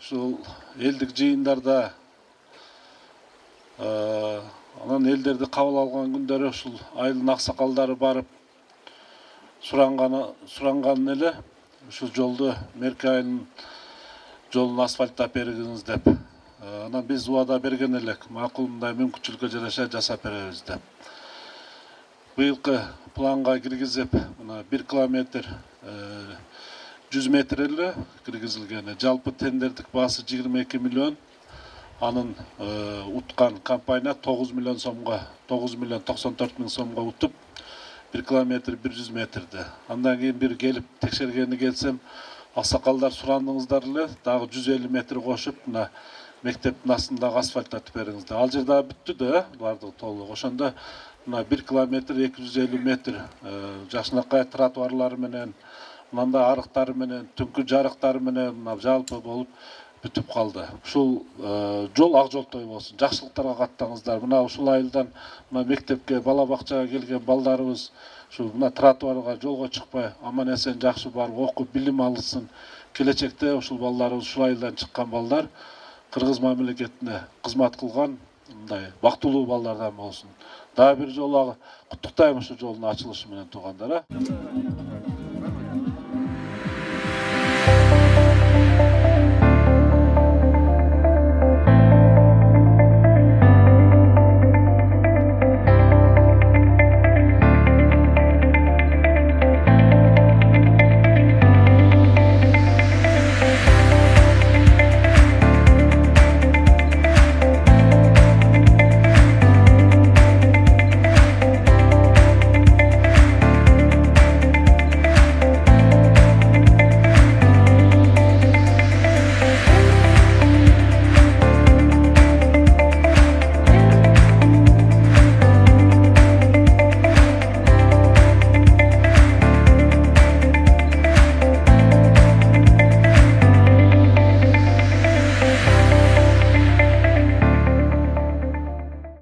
ушул элдик жыйындарда анан элдерди кабыл алган күндөрү ушул айылдын аксакалдары барып суранган эле ушул жолду мерки айылынын жолун асфальттап бергиңиз деп. Анан биз убада берген элек, макул мындай мүмкүнчүлүккө жараша жасап беребиз деп. Быйылкы планга киргизип, мына 1 километр 100 метр эле киргизилген. Жалпы тендердик баасы 22 миллион. Анын уткан компания 9 миллион сомго, 9 миллион 94 миң сомго утуп 1 километр 100 метрди. Андан кийин бир келип текшергени келсем, аксакалдар сурандыңыздар эле, дагы 150 метр кошуп, мына мектептин астындагы асфальттатып бериңиз. Ал жер дагы бүттү да, бардыгы толук. Ошондо мына 1 километр 250 метр жакшынакай тротуарлары менен, анан да арыктары менен, түнкү жарыктары менен мына жалпы болуп бүтүп калды. Ушул жол ак жолтой болсун. Жакшылыктарга каттаңыздар. Мына ушул айылдан мына мектепке, бала бакчага келген балдарыбыз ушул мына тротуарга, жолго чыкпай, аман эсен жакшы барып окуп, билим алсын. Келечекте ушул балдарыбыз, ушул айылдан чыккан балдар кыргыз мамлекетине кызмат кылган мындай бактылуу балдардан болсун. Дагы бир жолу куттуктайм ушул жолдун ачылышы менен туугандар.